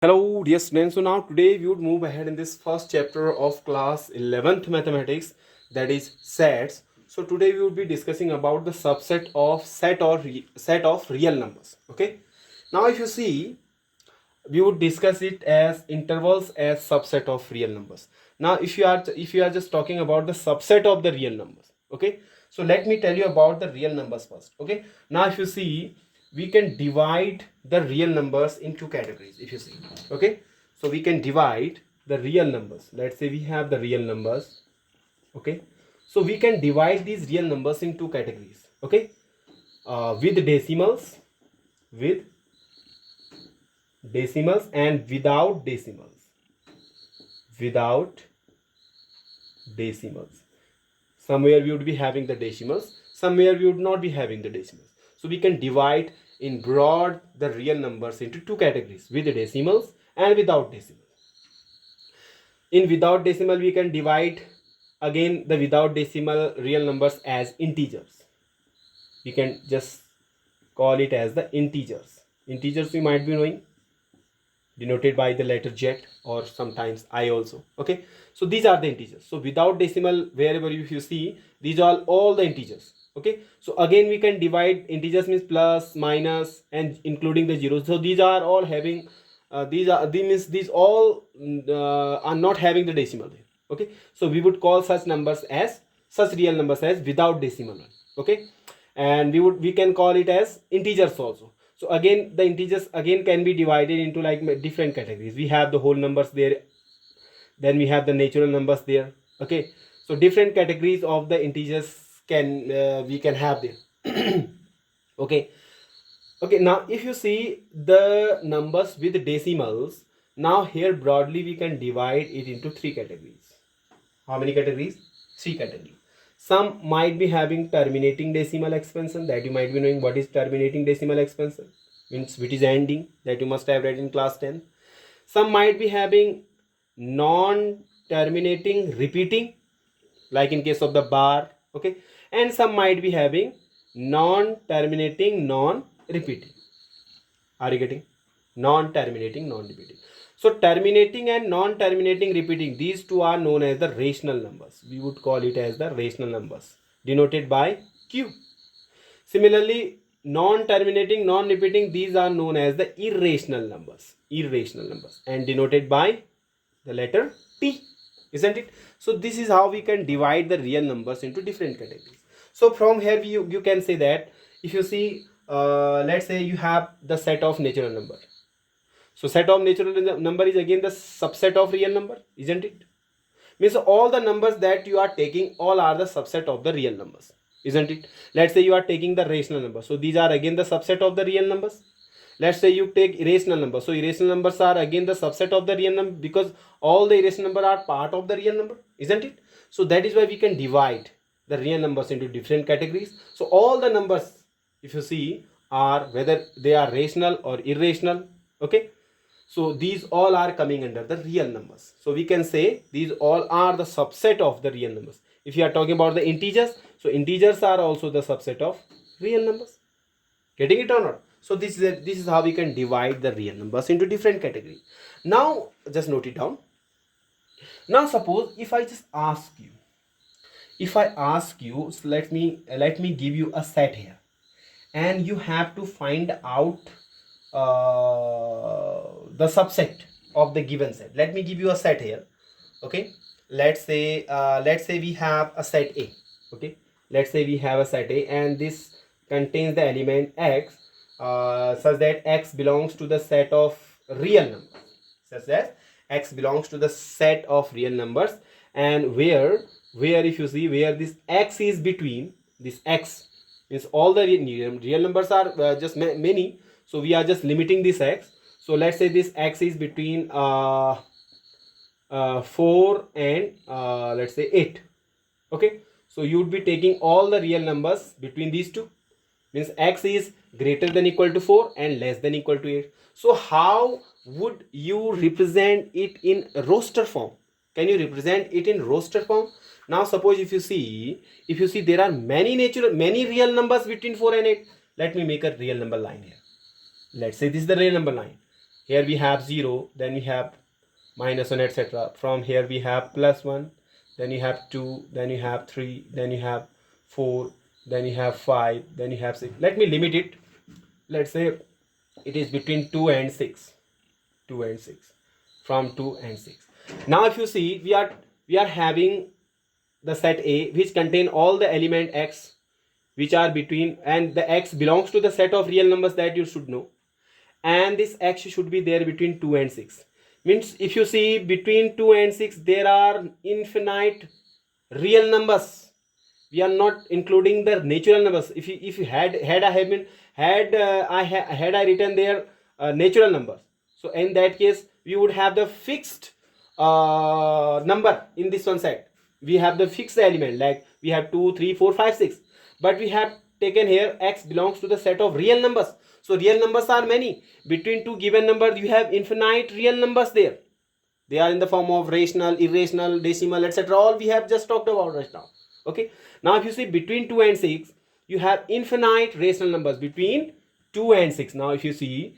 Hello dear students, so now today we would move ahead in this first chapter of class 11th mathematics, that is sets. So today we would be discussing about the subset of set of real numbers. Okay, now if you see, we would discuss it as intervals as subset of real numbers. Now if you are just talking about the subset of the real numbers, okay, so let me tell you about the real numbers first. Okay, now if you see, we can divide the real numbers in two categories. If you see, okay, so we can divide the real numbers. Let's say we have the real numbers. Okay, so we can divide these real numbers in two categories. Okay, with decimals and without decimals. Somewhere we would be having the decimals, somewhere we would not be having the decimals. So we can divide in broad the real numbers into two categories, with decimals and without decimals. In without decimal, we can divide again the without decimal real numbers as integers. We can just call it as the integers we might be knowing, denoted by the letter Z or sometimes I also. Okay, so these are the integers. So without decimal, wherever if you see, these are all the integers. Okay, so again we can divide integers means plus, minus, and including the zeros. So these are all having these all are not having the decimal there. Okay, so we would call such real numbers as without decimal one. Okay, and we can call it as integers also. So again the integers again can be divided into like different categories. We have the whole numbers there, then we have the natural numbers there. Okay, so different categories of the integers can we can have there. Okay, now if you see the numbers with decimals, now here broadly we can divide it into three categories. How many categories? Three categories. Some might be having terminating decimal expansion, that you might be knowing what is terminating decimal expansion, means which is ending, that you must have read in class 10. Some might be having non-terminating repeating, like in case of the bar. Okay, and some might be having non-terminating non-repeating. Are you getting? Non-terminating, non-repeating. So terminating and non-terminating repeating, these two are known as the rational numbers. We would call it as the rational numbers, denoted by Q. Similarly, non-terminating, non-repeating, these are known as the irrational numbers, and denoted by the letter T, isn't it? So this is how we can divide the real numbers into different categories. So from here you can say that if you see, let's say you have the set of natural number. So set of natural number is again the subset of real number, isn't it? Means all the numbers that you are taking, all are the subset of the real numbers, isn't it? Let's say you are taking the rational number, so these are again the subset of the real numbers. Let's say you take irrational number, so irrational numbers are again the subset of the real number, because all the irrational number are part of the real number, isn't it? So that is why we can divide the real numbers into different categories. So all the numbers, if you see, are whether they are rational or irrational. Okay, so these all are coming under the real numbers. So we can say these all are the subset of the real numbers. If you are talking about the integers, so integers are also the subset of real numbers. Getting it or not? So this is how we can divide the real numbers into different categories. Now just note it down. Now suppose if I ask you, so let me give you a set here, and you have to find out the subset of the given set. Let me give you a set here. Okay, let's say we have a set A. Okay, let's say we have a set A, and this contains the element x, such that x belongs to the set of real numbers, such that x belongs to the set of real numbers, and where if you see, where this x is between, this x means all the real numbers are just many, so we are just limiting this x. So let's say this x is between 4 and let's say 8. Okay, so you would be taking all the real numbers between these two, means x is greater than equal to 4 and less than equal to 8. So how would you represent it in roster form? Can you represent it in roster form? Now suppose if you see there are many real numbers between 4 and 8. Let me make a real number line here. Let's say this is the real number line. Here we have 0, then we have -1, etc. From here we have +1, then you have 2, then you have 3, then you have 4, then you have 5, then you have 6. Let me limit it. Let's say it is between 2 and 6. 2 and 6. From 2 and 6. Now if you see, we are having the set A which contain all the element x which are between, and the x belongs to the set of real numbers that you should know, and this x should be there between 2 and 6. Means if you see between 2 and 6 there are infinite real numbers. We are not including the natural numbers. If you had I have been had I written there natural numbers, so in that case we would have the fixed number in this one set. We have the fixed element, like we have 2, 3, 4, 5, 6, but we have taken here x belongs to the set of real numbers. So real numbers are many. Between two given numbers you have infinite real numbers there. They are in the form of rational, irrational, decimal, etc. All we have just talked about right now. Okay. Now if you see between 2 and 6 you have infinite rational numbers between 2 and 6. Now if you see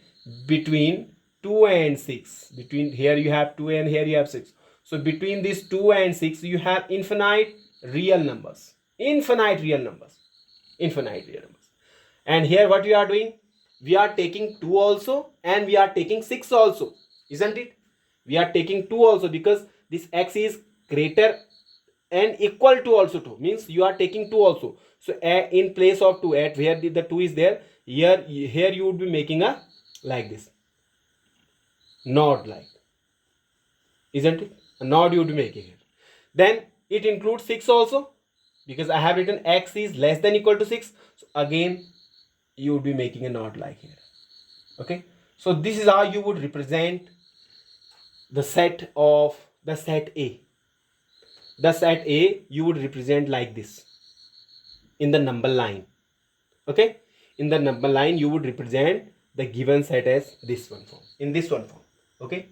between 2 and 6, between here you have 2 and here you have 6. So between these 2 and 6 you have infinite real numbers. Infinite real numbers. Infinite real numbers. And here what we are doing? We are taking 2 also and we are taking 6 also. Isn't it? We are taking 2 also because this x is greater and equal to also 2. Means you are taking 2 also. So in place of 2, at where the 2 is there, here you would be making a like this. Node like. Isn't it? A node you would be making here. Then it includes 6 also, because I have written x is less than equal to 6. So again you would be making a node like here. Okay. So this is how you would represent the set of the set A. The set A you would represent like this in the number line. Okay. In the number line you would represent the given set as this one form, in this one form. Okay.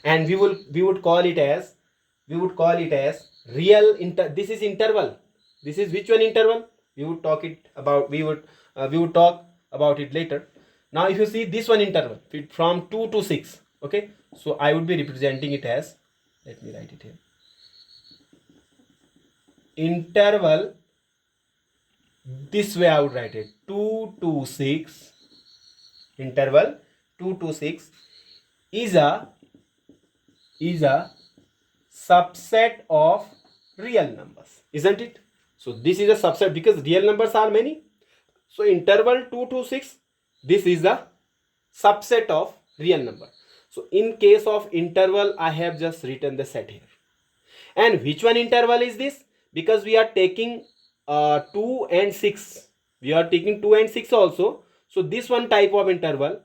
And we would call it as real this is interval. This is which one interval? We would talk about it later. Now if you see this one interval from 2 to 6. Okay. So I would be representing it as, let me write it here, interval. This way I would write it, 2 to 6. Interval 2 to 6 is a subset of real numbers, isn't it? So this is a subset because real numbers are many. So interval 2 to 6, this is a subset of real number. So in case of interval I have just written the set here. And which one interval is this? Because we are taking 2 and 6. We are taking 2 and 6 also. So this one type of interval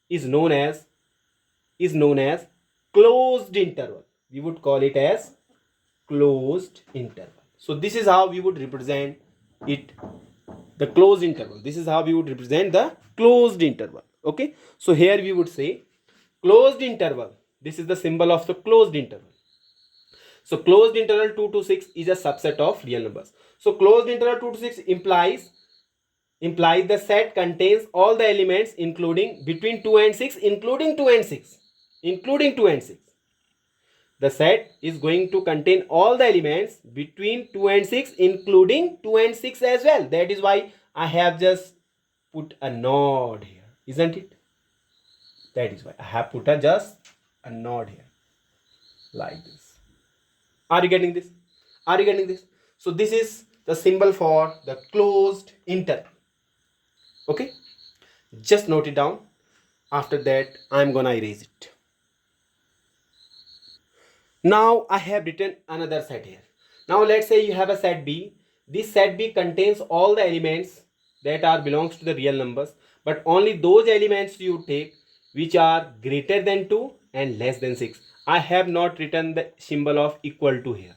is known as closed interval. We would call it as closed interval. So this is how we would represent it, the closed interval. This is how we would represent the closed interval. Okay. So here we would say closed interval. This is the symbol of the closed interval. So closed interval 2 to 6 is a subset of real numbers. So closed interval 2 to 6 implies the set contains all the elements including between 2 and 6, including 2 and 6. The set is going to contain all the elements between 2 and 6, including 2 and 6 as well. That is why I have just put a node here, isn't it? That is why I have put just a node here, like this. Are you getting this? So this is the symbol for the closed interval. Okay, just note it down. After that I'm gonna erase it. Now I have written another set here. Now let's say you have a set B. This set B contains all the elements that are belongs to the real numbers, but only those elements you take which are greater than 2 and less than 6. I have not written the symbol of equal to here.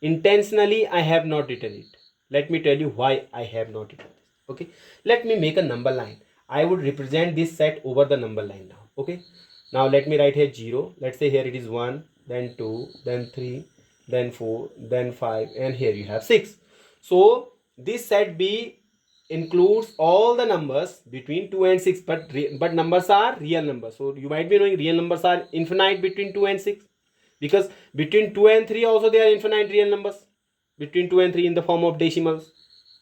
Intentionally I have not written it. Let me tell you why I have not written this. Okay, let me make a number line. I would represent this set over the number line now. Okay, now let me write here 0. Let's say here it is 1, then 2, then 3, then 4, then 5, and here you have 6. So this set B includes all the numbers between 2 and 6, but numbers are real numbers. So you might be knowing real numbers are infinite between 2 and 6, because between 2 and 3 also they are infinite real numbers, between 2 and 3 in the form of decimals.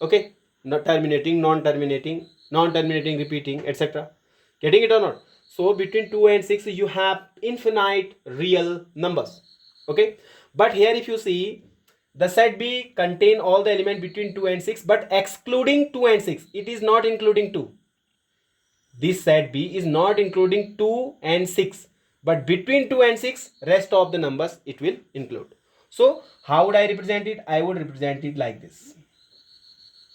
Okay, not terminating, non-terminating, non-terminating, repeating, etc. Getting it or not? So between 2 and 6 you have infinite real numbers. Okay, but here if you see, the set B contain all the element between 2 and 6, but excluding 2 and 6. It is not including 2. This set B is not including 2 and 6, but between 2 and 6, rest of the numbers it will include. So how would I represent it? I would represent it like this.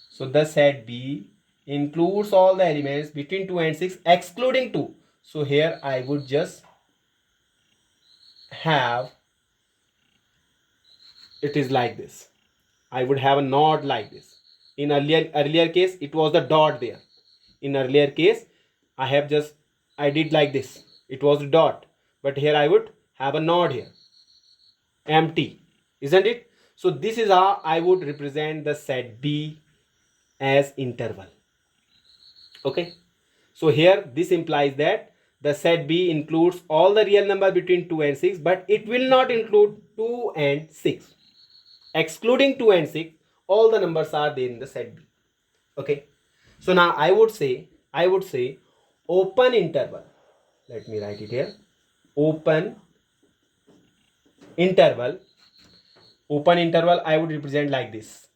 So the set B includes all the elements between 2 and 6 excluding 2. So here I would just have, it is like this. I would have a node like this. In earlier case it was the dot there. In earlier case I did like this. It was a dot. But here I would have a node here. Empty. Isn't it? So this is how I would represent the set B as interval. Okay. So here this implies that the set B includes all the real number between 2 and 6, but it will not include 2 and 6. Excluding 2 and 6, all the numbers are there in the set B. Okay. So now I would say open interval. Let me write it here. Open interval. Open interval I would represent like this.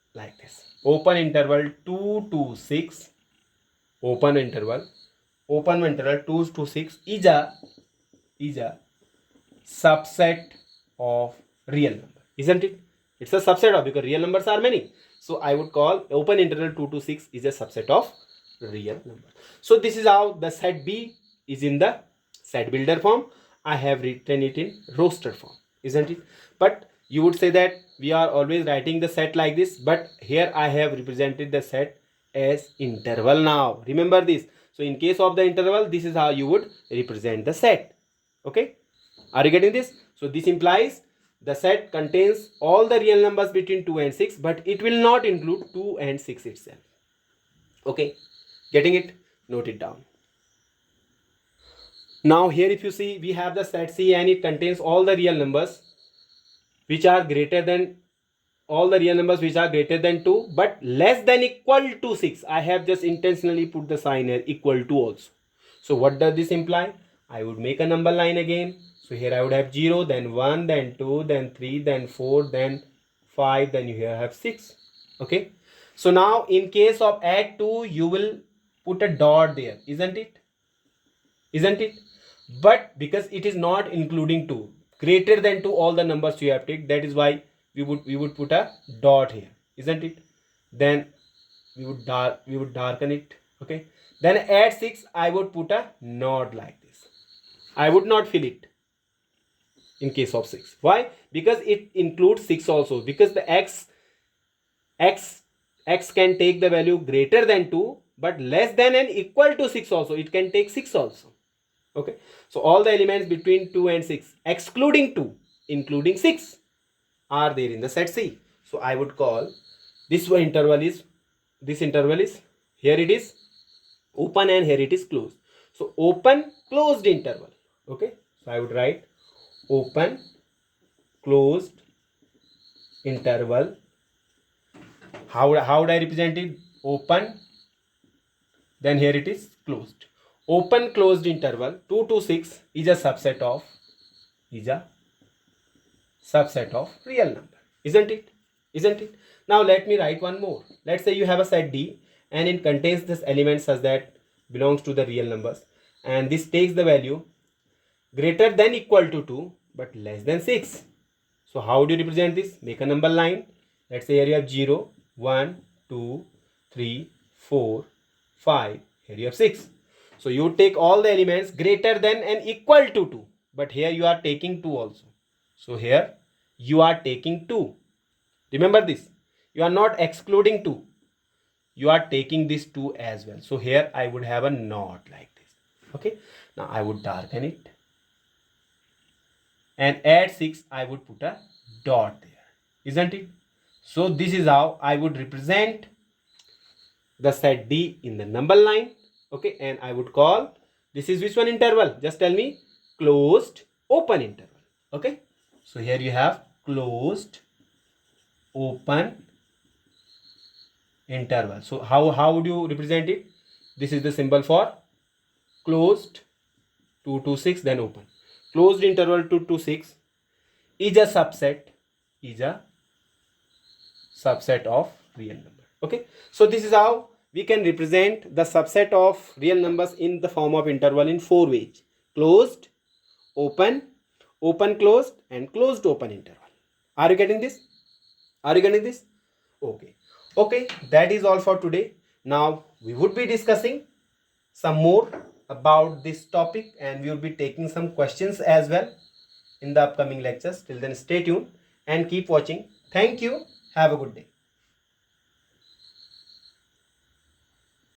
Open interval 2 to 6. Open interval 2 to 6 is a subset of real number. Isn't it? It's a subset of, because real numbers are many. So I would call open interval 2 to 6 is a subset of real number. So this is how the set B is in the set builder form. I have written it in roster form. Isn't it? But you would say that we are always writing the set like this, but here I have represented the set as interval now. Remember this. So in case of the interval, this is how you would represent the set. Okay. Are you getting this? So this implies the set contains all the real numbers between 2 and 6, but it will not include 2 and 6 itself. Okay. Getting it? Note it down. Now here if you see, we have the set C and it contains all the real numbers which are greater than 2 but less than equal to 6. I have just intentionally put the sign here equal to also. So what does this imply? I would make a number line again. So here I would have 0, then 1, then 2, then 3, then 4, then 5, then you here have 6. Okay. So now in case of add 2, you will put a dot there, isn't it? But because it is not including 2, greater than 2 all the numbers you have taken, that is why we would put a dot here, isn't it? Then we would darken it. Okay. Then add 6, I would put a node like this. I would not fill it in case of 6. Why? Because it includes 6 also, because the x can take the value greater than 2 but less than and equal to 6 also. It can take 6 also. Okay. So all the elements between 2 and 6 excluding 2 including 6 are there in the set C. So I would call this interval is here it is open and here it is closed. So open closed interval. Okay. So I would write open closed interval. How would I represent it? Open, then here it is closed. Open closed interval 2 to 6 is a subset of real number. Isn't it? Now let me write one more. Let's say you have a set D and it contains this element such that belongs to the real numbers, and this takes the value greater than equal to 2 but less than 6. So how do you represent this? Make a number line. Let's say here you have 0, 1, 2, 3, 4, 5. Here you have 6. So you take all the elements greater than and equal to 2. But here you are taking 2 also. So here you are taking 2. Remember this. You are not excluding 2. You are taking this 2 as well. So here I would have a knot like this. Okay. Now I would darken it. And add 6, I would put a dot there. Isn't it? So this is how I would represent the set D in the number line. Okay, and I would call this is which one interval? Just tell me. Closed open interval. Okay, so here you have closed open interval. So how would you represent it? This is the symbol for closed 2 to 6, then open. Closed interval 2 to 6 is a subset of real number. Okay, so this is how we can represent the subset of real numbers in the form of interval in 4 ways: closed, open, open closed, and closed open interval. Are you getting this? Are you getting this? Okay, that is all for today. Now we would be discussing some more about this topic, and we will be taking some questions as well in the upcoming lectures. Till then, stay tuned and keep watching. Thank you. Have a good day.